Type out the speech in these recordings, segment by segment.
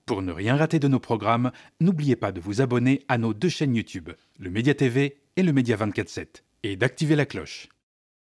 Pour ne rien rater de nos programmes, n'oubliez pas de vous abonner à nos deux chaînes YouTube, le Média TV et le Média 24/7, et d'activer la cloche.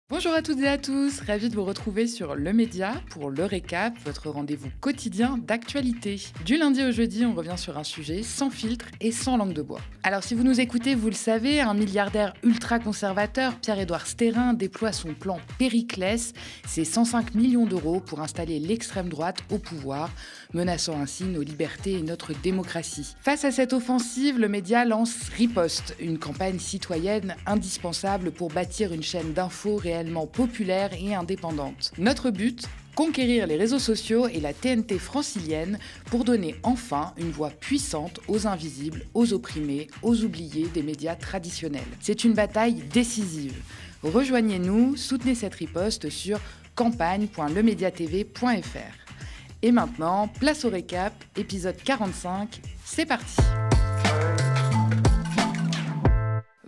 Bonjour à toutes et à tous, ravi de vous retrouver sur Le Média pour le récap, votre rendez-vous quotidien d'actualité. Du lundi au jeudi, on revient sur un sujet sans filtre et sans langue de bois. Alors si vous nous écoutez, vous le savez, un milliardaire ultra-conservateur, Pierre-Édouard Stérin, déploie son plan Périclès, c'est 105 millions d'euros pour installer l'extrême droite au pouvoir, menaçant ainsi nos libertés et notre démocratie. Face à cette offensive, le Média lance Riposte, une campagne citoyenne indispensable pour bâtir une chaîne d'infos réellement populaire et indépendante. Notre but, conquérir les réseaux sociaux et la TNT francilienne pour donner enfin une voix puissante aux invisibles, aux opprimés, aux oubliés des médias traditionnels. C'est une bataille décisive. Rejoignez-nous, soutenez cette riposte sur campagne.lemediatv.fr. Et maintenant, place au récap, épisode 45, c'est parti!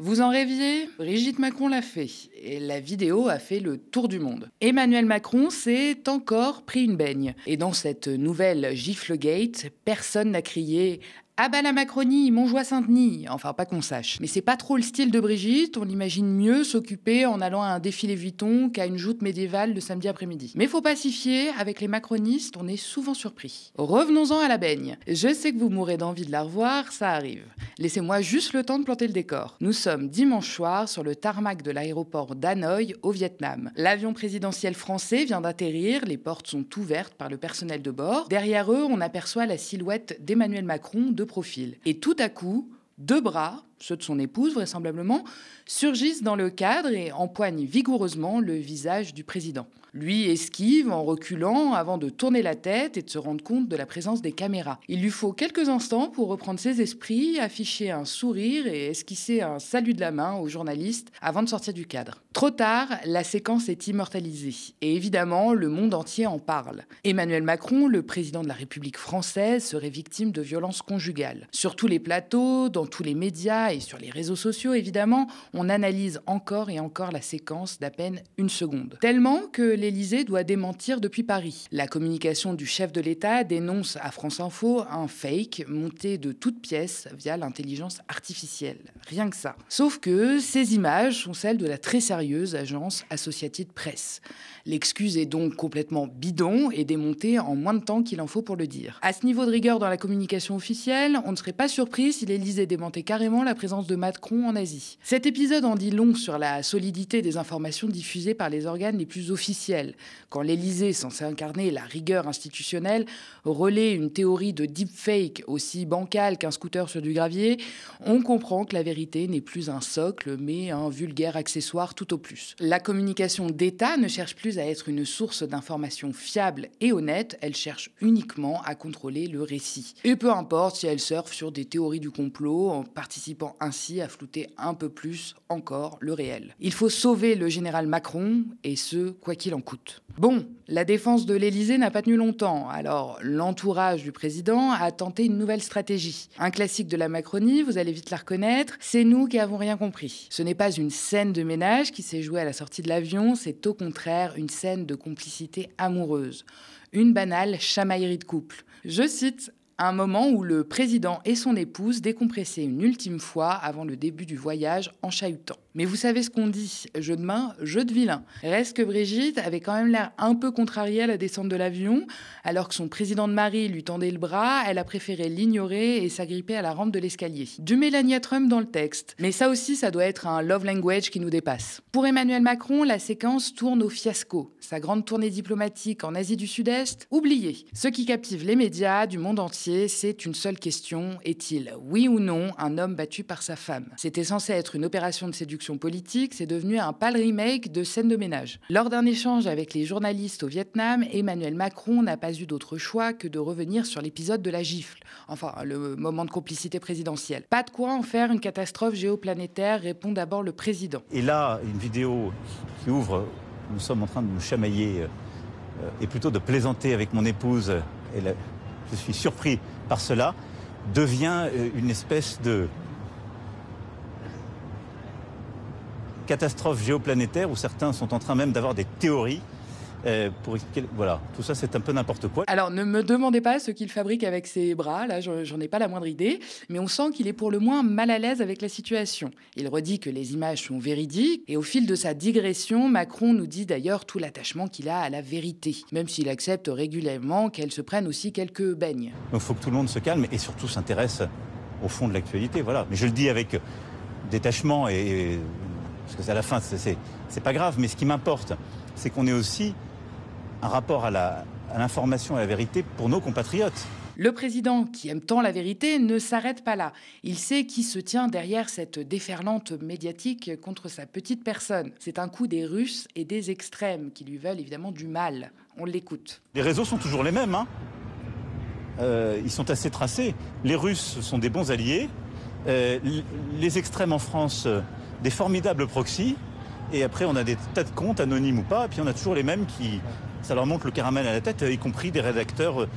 Vous en rêviez ? Brigitte Macron l'a fait, et la vidéo a fait le tour du monde. Emmanuel Macron s'est encore pris une baigne. Et dans cette nouvelle Giflegate, personne n'a crié « Ah bah la Macronie, Montjoie-Saint-Denis !» Enfin, pas qu'on sache. Mais c'est pas trop le style de Brigitte, on l'imagine mieux s'occuper en allant à un défilé Vuitton qu'à une joute médiévale le samedi après-midi. Mais faut pas s'y fier, avec les macronistes, on est souvent surpris. Revenons-en à la baigne. Je sais que vous mourrez d'envie de la revoir, ça arrive. Laissez-moi juste le temps de planter le décor. Nous sommes dimanche soir sur le tarmac de l'aéroport d'Hanoï, au Vietnam. L'avion présidentiel français vient d'atterrir, les portes sont ouvertes par le personnel de bord. Derrière eux, on aperçoit la silhouette d'Emmanuel Macron de profil. Et tout à coup, deux bras, ceux de son épouse vraisemblablement, surgissent dans le cadre et empoignent vigoureusement le visage du président. Lui esquive en reculant avant de tourner la tête et de se rendre compte de la présence des caméras. Il lui faut quelques instants pour reprendre ses esprits, afficher un sourire et esquisser un salut de la main aux journalistes avant de sortir du cadre. Trop tard, la séquence est immortalisée. Et évidemment, le monde entier en parle. Emmanuel Macron, le président de la République française, serait victime de violences conjugales. Sur tous les plateaux, dans tous les médias et sur les réseaux sociaux, évidemment, on analyse encore et encore la séquence d'à peine une seconde. Tellement que l'Élysée doit démentir depuis Paris. La communication du chef de l'État dénonce à France Info un fake monté de toutes pièces via l'intelligence artificielle. Rien que ça. Sauf que ces images sont celles de la très sérieuse agence Associated Press. L'excuse est donc complètement bidon et démontée en moins de temps qu'il en faut pour le dire. À ce niveau de rigueur dans la communication officielle, on ne serait pas surpris si l'Élysée démentait carrément la présence de Macron en Asie. Cet épisode en dit long sur la solidité des informations diffusées par les organes les plus officiels. Quand l'Élysée, censé incarner la rigueur institutionnelle, relaie une théorie de deepfake aussi bancale qu'un scooter sur du gravier, on comprend que la vérité n'est plus un socle, mais un vulgaire accessoire tout au plus. La communication d'État ne cherche plus à être une source d'informations fiable et honnête, elle cherche uniquement à contrôler le récit. Et peu importe si elle surfe sur des théories du complot, en participant ainsi à flouter un peu plus encore le réel. Il faut sauver le général Macron, et ce, quoi qu'il en coûte. Bon, la défense de l'Élysée n'a pas tenu longtemps, alors l'entourage du président a tenté une nouvelle stratégie. Un classique de la Macronie, vous allez vite la reconnaître, c'est nous qui avons rien compris. Ce n'est pas une scène de ménage qui s'est jouée à la sortie de l'avion, c'est au contraire une scène de complicité amoureuse. Une banale chamaillerie de couple. Je cite: un moment où le président et son épouse décompressaient une ultime fois avant le début du voyage en chahutant. Mais vous savez ce qu'on dit, jeu de main, jeu de vilain. Reste que Brigitte avait quand même l'air un peu contrariée à la descente de l'avion, alors que son président de mari lui tendait le bras, elle a préféré l'ignorer et s'agripper à la rampe de l'escalier. Du Melania Trump dans le texte. Mais ça aussi, ça doit être un love language qui nous dépasse. Pour Emmanuel Macron, la séquence tourne au fiasco. Sa grande tournée diplomatique en Asie du Sud-Est, oubliée. Ce qui captive les médias du monde entier, c'est une seule question. Est-il, oui ou non, un homme battu par sa femme ? C'était censé être une opération de séduction politique, c'est devenu un pâle remake de scène de ménage. Lors d'un échange avec les journalistes au Vietnam, Emmanuel Macron n'a pas eu d'autre choix que de revenir sur l'épisode de la gifle, enfin le moment de complicité présidentielle. Pas de quoi en faire une catastrophe géoplanétaire, répond d'abord le président. Et là, une vidéo qui ouvre, nous sommes en train de nous chamailler et plutôt de plaisanter avec mon épouse, et là, je suis surpris par cela, devient une espèce de catastrophe géoplanétaire où certains sont en train même d'avoir des théories pour expliquer... Voilà, tout ça, c'est un peu n'importe quoi. Alors, ne me demandez pas ce qu'il fabrique avec ses bras, là, j'en ai pas la moindre idée, mais on sent qu'il est pour le moins mal à l'aise avec la situation. Il redit que les images sont véridiques, et au fil de sa digression, Macron nous dit d'ailleurs tout l'attachement qu'il a à la vérité, même s'il accepte régulièrement qu'elle se prenne aussi quelques beignes. Donc il faut que tout le monde se calme et surtout s'intéresse au fond de l'actualité, voilà. Mais je le dis avec détachement, parce que à la fin, c'est pas grave, mais ce qui m'importe, c'est qu'on ait aussi un rapport à l'information et à la vérité pour nos compatriotes. Le président, qui aime tant la vérité, ne s'arrête pas là. Il sait qui se tient derrière cette déferlante médiatique contre sa petite personne. C'est un coup des Russes et des extrêmes qui lui veulent évidemment du mal. On l'écoute. Les réseaux sont toujours les mêmes, hein. Ils sont assez tracés. Les Russes sont des bons alliés. Les extrêmes en France, des formidables proxys. Et après, on a des tas de comptes, anonymes ou pas. Et puis on a toujours les mêmes qui... Ça leur monte le caramel à la tête, y compris des rédacteurs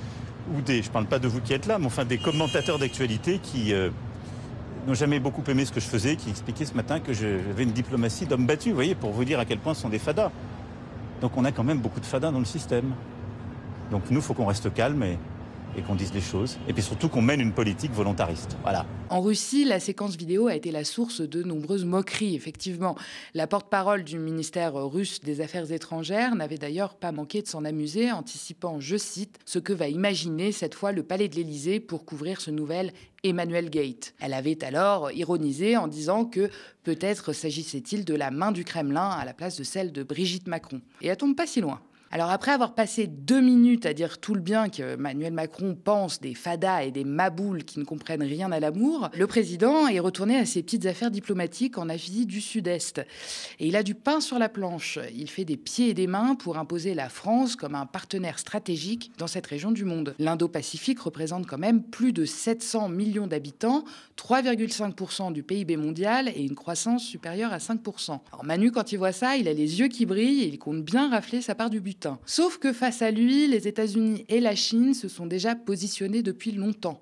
ou je ne parle pas de vous qui êtes là, mais enfin des commentateurs d'actualité qui n'ont jamais beaucoup aimé ce que je faisais, qui expliquaient ce matin que j'avais une diplomatie d'homme battu, vous voyez, pour vous dire à quel point ce sont des fadas. Donc on a quand même beaucoup de fadas dans le système. Donc nous, il faut qu'on reste calme et qu'on dise les choses. Et puis surtout qu'on mène une politique volontariste. Voilà. En Russie, la séquence vidéo a été la source de nombreuses moqueries, effectivement. La porte-parole du ministère russe des Affaires étrangères n'avait d'ailleurs pas manqué de s'en amuser, anticipant, je cite, ce que va imaginer cette fois le palais de l'Élysée pour couvrir ce nouvel Emmanuel Gate. Elle avait alors ironisé en disant que peut-être s'agissait-il de la main du Kremlin à la place de celle de Brigitte Macron. Et elle tombe pas si loin. Alors après avoir passé 2 minutes à dire tout le bien que Emmanuel Macron pense des fadas et des maboules qui ne comprennent rien à l'amour, le président est retourné à ses petites affaires diplomatiques en Asie du Sud-Est. Et il a du pain sur la planche. Il fait des pieds et des mains pour imposer la France comme un partenaire stratégique dans cette région du monde. L'Indo-Pacifique représente quand même plus de 700 millions d'habitants, 3,5% du PIB mondial et une croissance supérieure à 5%. Alors Manu, quand il voit ça, il a les yeux qui brillent et il compte bien rafler sa part du butin. Sauf que face à lui, les États-Unis et la Chine se sont déjà positionnés depuis longtemps.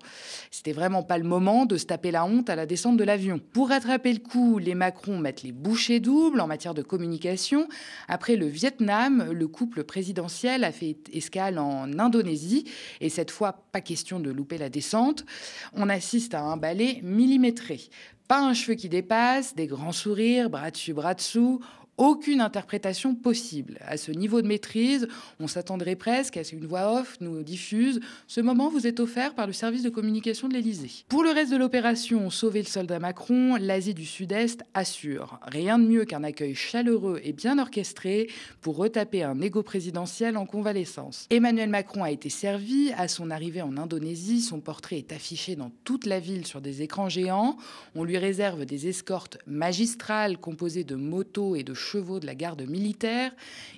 C'était vraiment pas le moment de se taper la honte à la descente de l'avion. Pour rattraper le coup, les Macron mettent les bouchées doubles en matière de communication. Après le Vietnam, le couple présidentiel a fait escale en Indonésie. Et cette fois, pas question de louper la descente. On assiste à un ballet millimétré. Pas un cheveu qui dépasse, des grands sourires, bras dessus, bras dessous. Aucune interprétation possible. À ce niveau de maîtrise, on s'attendrait presque à ce qu'une voix off nous diffuse « Ce moment vous est offert par le service de communication de l'Élysée ». Pour le reste de l'opération Sauver le soldat Macron, l'Asie du Sud-Est assure. Rien de mieux qu'un accueil chaleureux et bien orchestré pour retaper un égo présidentiel en convalescence. Emmanuel Macron a été servi. À son arrivée en Indonésie, son portrait est affiché dans toute la ville sur des écrans géants. On lui réserve des escortes magistrales composées de motos et de chevaux de la garde militaire.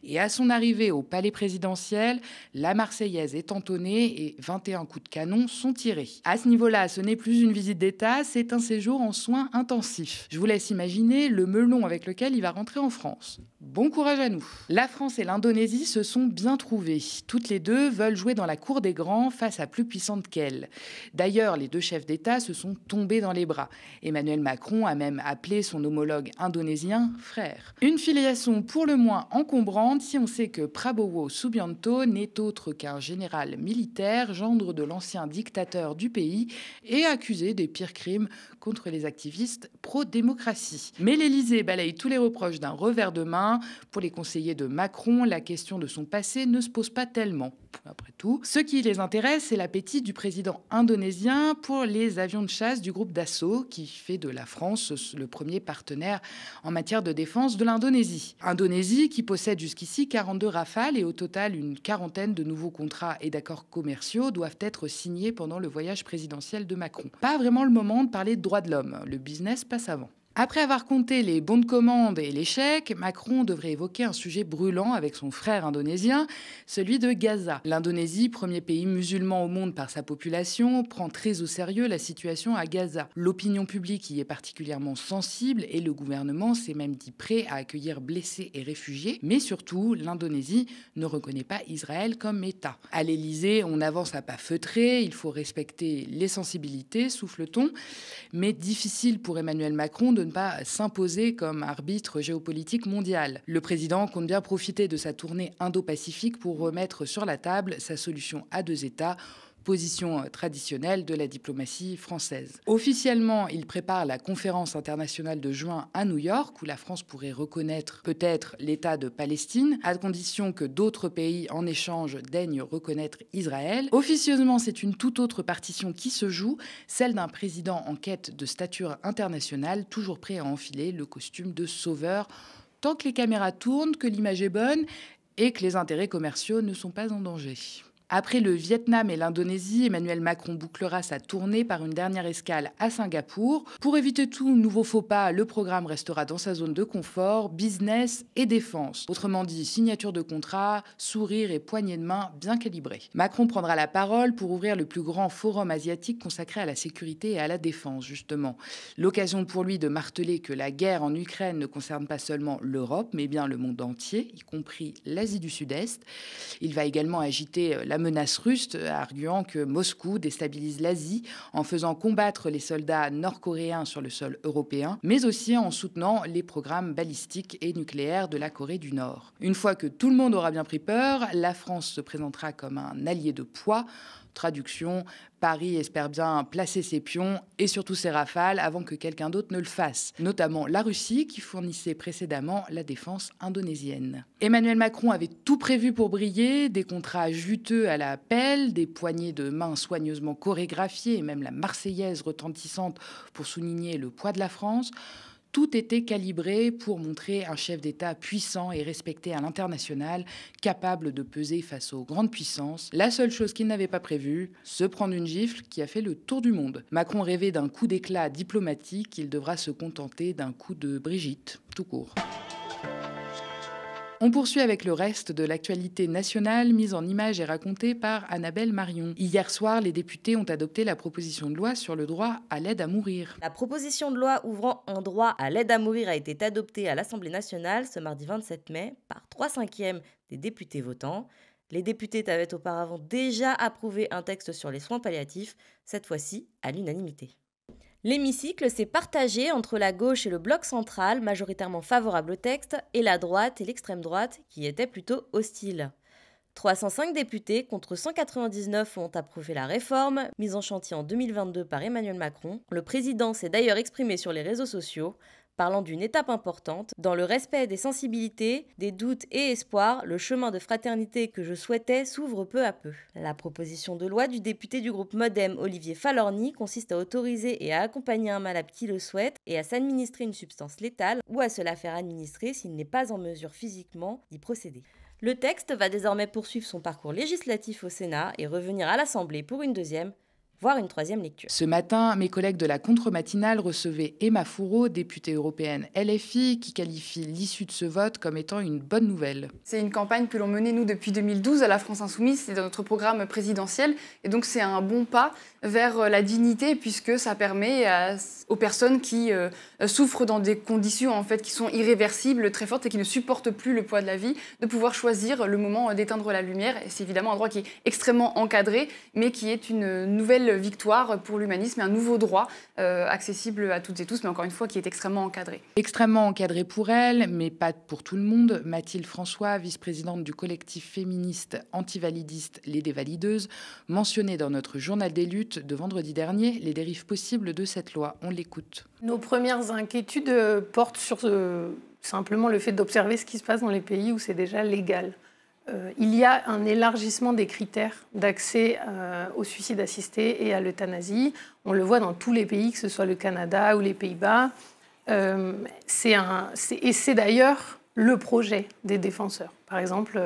Et à son arrivée au palais présidentiel, la Marseillaise est entonnée et 21 coups de canon sont tirés. À ce niveau-là, ce n'est plus une visite d'État, c'est un séjour en soins intensifs. Je vous laisse imaginer le melon avec lequel il va rentrer en France. Bon courage à nous. La France et l'Indonésie se sont bien trouvées. Toutes les deux veulent jouer dans la cour des grands face à plus puissante qu'elles. D'ailleurs, les deux chefs d'État se sont tombés dans les bras. Emmanuel Macron a même appelé son homologue indonésien frère. Une filiation pour le moins encombrante si on sait que Prabowo Subianto n'est autre qu'un général militaire, gendre de l'ancien dictateur du pays et accusé des pires crimes contre les activistes pro-démocratie. Mais l'Élysée balaye tous les reproches d'un revers de main. Pour les conseillers de Macron, la question de son passé ne se pose pas tellement. Après tout, ce qui les intéresse, c'est l'appétit du président indonésien pour les avions de chasse du groupe Dassault, qui fait de la France le premier partenaire en matière de défense de l'Indonésie. Indonésie qui possède jusqu'ici 42 Rafales et au total une quarantaine de nouveaux contrats et d'accords commerciaux doivent être signés pendant le voyage présidentiel de Macron. Pas vraiment le moment de parler de droits de l'homme, le business passe avant. Après avoir compté les bons de commande et les chèques, Macron devrait évoquer un sujet brûlant avec son frère indonésien, celui de Gaza. L'Indonésie, premier pays musulman au monde par sa population, prend très au sérieux la situation à Gaza. L'opinion publique y est particulièrement sensible et le gouvernement s'est même dit prêt à accueillir blessés et réfugiés. Mais surtout, l'Indonésie ne reconnaît pas Israël comme État. À l'Élysée, on avance à pas feutrés, il faut respecter les sensibilités, souffle-t-on, mais difficile pour Emmanuel Macron de de ne pas s'imposer comme arbitre géopolitique mondial. Le président compte bien profiter de sa tournée Indo-Pacifique pour remettre sur la table sa solution à 2 États, position traditionnelle de la diplomatie française. Officiellement, il prépare la conférence internationale de juin à New York, où la France pourrait reconnaître peut-être l'État de Palestine, à condition que d'autres pays, en échange, daignent reconnaître Israël. Officieusement, c'est une toute autre partition qui se joue, celle d'un président en quête de stature internationale, toujours prêt à enfiler le costume de sauveur, tant que les caméras tournent, que l'image est bonne et que les intérêts commerciaux ne sont pas en danger. Après le Vietnam et l'Indonésie, Emmanuel Macron bouclera sa tournée par une dernière escale à Singapour. Pour éviter tout nouveau faux pas, le programme restera dans sa zone de confort, business et défense. Autrement dit, signature de contrat, sourire et poignée de main bien calibrés. Macron prendra la parole pour ouvrir le plus grand forum asiatique consacré à la sécurité et à la défense, justement. L'occasion pour lui de marteler que la guerre en Ukraine ne concerne pas seulement l'Europe, mais bien le monde entier, y compris l'Asie du Sud-Est. Il va également agiter la menace russe, arguant que Moscou déstabilise l'Asie en faisant combattre les soldats nord-coréens sur le sol européen, mais aussi en soutenant les programmes balistiques et nucléaires de la Corée du Nord. Une fois que tout le monde aura bien pris peur, la France se présentera comme un allié de poids. Traduction, Paris espère bien placer ses pions et surtout ses rafales avant que quelqu'un d'autre ne le fasse, notamment la Russie qui fournissait précédemment la défense indonésienne. Emmanuel Macron avait tout prévu pour briller, des contrats juteux à la pelle, des poignées de main soigneusement chorégraphiées et même la Marseillaise retentissante pour souligner le poids de la France. Tout était calibré pour montrer un chef d'État puissant et respecté à l'international, capable de peser face aux grandes puissances. La seule chose qu'il n'avait pas prévue, se prendre une gifle qui a fait le tour du monde. Macron rêvait d'un coup d'éclat diplomatique, il devra se contenter d'un coup de Brigitte, tout court. On poursuit avec le reste de l'actualité nationale mise en images et racontée par Annabelle Marion. Hier soir, les députés ont adopté la proposition de loi sur le droit à l'aide à mourir. La proposition de loi ouvrant un droit à l'aide à mourir a été adoptée à l'Assemblée nationale ce mardi 27 mai par 3/5 des députés votants. Les députés avaient auparavant déjà approuvé un texte sur les soins palliatifs, cette fois-ci à l'unanimité. L'hémicycle s'est partagé entre la gauche et le bloc central, majoritairement favorable au texte, et la droite et l'extrême droite, qui étaient plutôt hostiles. 305 députés contre 199 ont approuvé la réforme, mise en chantier en 2022 par Emmanuel Macron. Le président s'est d'ailleurs exprimé sur les réseaux sociaux, parlant d'une étape importante. Dans le respect des sensibilités, des doutes et espoirs, le chemin de fraternité que je souhaitais s'ouvre peu à peu. La proposition de loi du député du groupe Modem, Olivier Falorni, consiste à autoriser et à accompagner un malade qui le souhaite et à s'administrer une substance létale ou à se la faire administrer s'il n'est pas en mesure physiquement d'y procéder. Le texte va désormais poursuivre son parcours législatif au Sénat et revenir à l'Assemblée pour une deuxième, voire une troisième lecture. Ce matin, mes collègues de la contre-matinale recevaient Emma Fourreau, députée européenne LFI, qui qualifie l'issue de ce vote comme étant une bonne nouvelle. C'est une campagne que l'on menait, nous, depuis 2012 à la France Insoumise. C'est dans notre programme présidentiel. Et donc, c'est un bon pas vers la dignité, puisque ça permet aux personnes qui souffrent dans des conditions en fait, qui sont irréversibles, très fortes et qui ne supportent plus le poids de la vie, de pouvoir choisir le moment d'éteindre la lumière. Et c'est évidemment un droit qui est extrêmement encadré, mais qui est une nouvelle victoire pour l'humanisme et un nouveau droit accessible à toutes et tous, mais encore une fois, qui est extrêmement encadré. Extrêmement encadré pour elle, mais pas pour tout le monde. Mathilde François, vice-présidente du collectif féministe antivalidiste Les Dévalideuses, mentionnait dans notre journal des luttes de vendredi dernier les dérives possibles de cette loi. On l'écoute. Nos premières inquiétudes portent sur simplement le fait d'observer ce qui se passe dans les pays où c'est déjà légal. Il y a un élargissement des critères d'accès au suicide assisté et à l'euthanasie. On le voit dans tous les pays, que ce soit le Canada ou les Pays-Bas. C'est d'ailleurs le projet des défenseurs. Par exemple,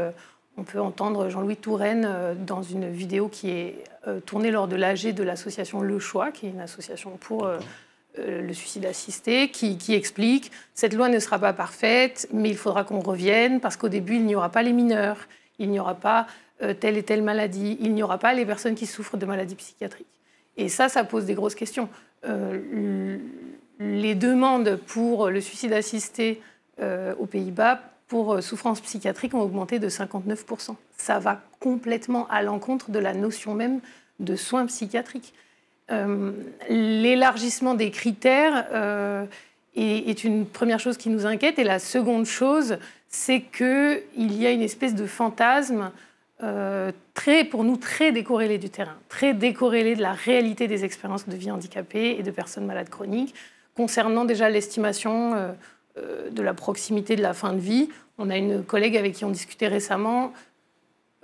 on peut entendre Jean-Louis Touraine dans une vidéo qui est tournée lors de l'AG de l'association Le Choix, qui est une association pour le suicide assisté, qui explique « Cette loi ne sera pas parfaite, mais il faudra qu'on revienne, parce qu'au début, il n'y aura pas les mineurs, il n'y aura pas telle et telle maladie, il n'y aura pas les personnes qui souffrent de maladies psychiatriques. » Et ça pose des grosses questions. Les demandes pour le suicide assisté aux Pays-Bas pour souffrance psychiatrique ont augmenté de 59%. Ça va complètement à l'encontre de la notion même de soins psychiatriques. L'élargissement des critères, est une première chose qui nous inquiète. Et la seconde chose, c'est qu'il y a une espèce de fantasme pour nous très décorrélé du terrain, très décorrélé de la réalité des expériences de vie handicapée et de personnes malades chroniques, concernant déjà l'estimation de la proximité de la fin de vie. On a une collègue avec qui on discutait récemment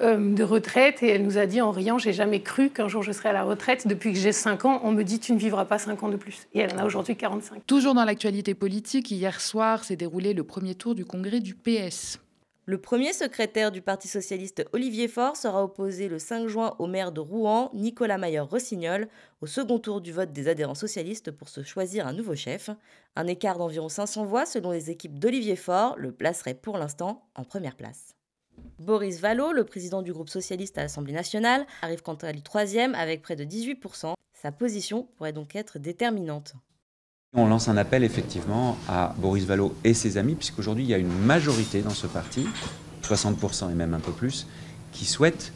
de retraite et elle nous a dit en riant « J'ai jamais cru qu'un jour je serais à la retraite. Depuis que j'ai 5 ans, on me dit « Tu ne vivras pas 5 ans de plus ». Et elle en a aujourd'hui 45. Toujours dans l'actualité politique, hier soir s'est déroulé le premier tour du congrès du PS. Le premier secrétaire du Parti socialiste Olivier Faure sera opposé le 5 juin au maire de Rouen, Nicolas Mayer-Rossignol, au second tour du vote des adhérents socialistes pour se choisir un nouveau chef. Un écart d'environ 500 voix selon les équipes d'Olivier Faure le placerait pour l'instant en première place. Boris Vallaud, le président du groupe socialiste à l'Assemblée nationale, arrive quant à lui 3e avec près de 18%. Sa position pourrait donc être déterminante. On lance un appel effectivement à Boris Vallaud et ses amis, puisqu'aujourd'hui il y a une majorité dans ce parti, 60% et même un peu plus, qui souhaitent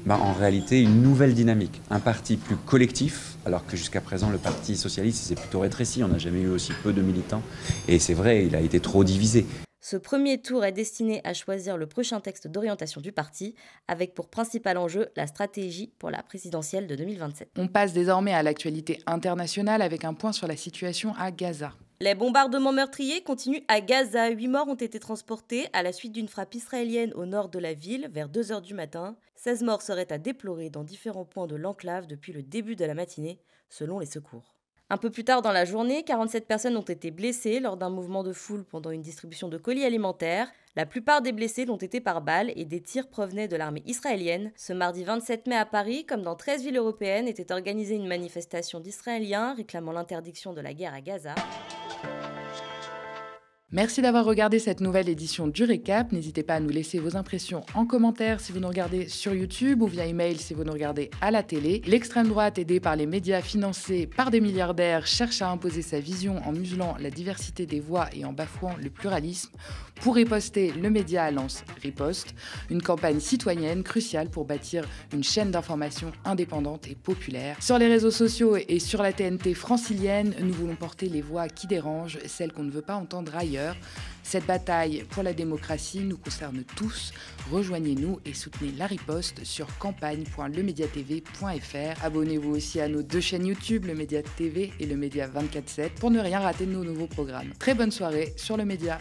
en réalité une nouvelle dynamique, un parti plus collectif, alors que jusqu'à présent le Parti socialiste s'est plutôt rétréci, on n'a jamais eu aussi peu de militants, et c'est vrai, il a été trop divisé. Ce premier tour est destiné à choisir le prochain texte d'orientation du parti, avec pour principal enjeu la stratégie pour la présidentielle de 2027. On passe désormais à l'actualité internationale avec un point sur la situation à Gaza. Les bombardements meurtriers continuent à Gaza. 8 morts ont été transportés à la suite d'une frappe israélienne au nord de la ville vers 2 h du matin. 16 morts seraient à déplorer dans différents points de l'enclave depuis le début de la matinée, selon les secours. Un peu plus tard dans la journée, 47 personnes ont été blessées lors d'un mouvement de foule pendant une distribution de colis alimentaires. La plupart des blessés l'ont été par balles et des tirs provenaient de l'armée israélienne. Ce mardi 27 mai à Paris, comme dans 13 villes européennes, était organisée une manifestation d'Israéliens réclamant l'interdiction de la guerre à Gaza. Merci d'avoir regardé cette nouvelle édition du Récap. N'hésitez pas à nous laisser vos impressions en commentaire si vous nous regardez sur YouTube ou via email si vous nous regardez à la télé. L'extrême droite, aidée par les médias financés par des milliardaires, cherche à imposer sa vision en muselant la diversité des voix et en bafouant le pluralisme. Pour riposter, le média lance Riposte, une campagne citoyenne cruciale pour bâtir une chaîne d'information indépendante et populaire. Sur les réseaux sociaux et sur la TNT francilienne, nous voulons porter les voix qui dérangent, celles qu'on ne veut pas entendre ailleurs. Cette bataille pour la démocratie nous concerne tous. Rejoignez-nous et soutenez la riposte sur campagne.lemediatv.fr. Abonnez-vous aussi à nos 2 chaînes YouTube, le Média TV et le Média 24/7, pour ne rien rater de nos nouveaux programmes. Très bonne soirée sur le Média.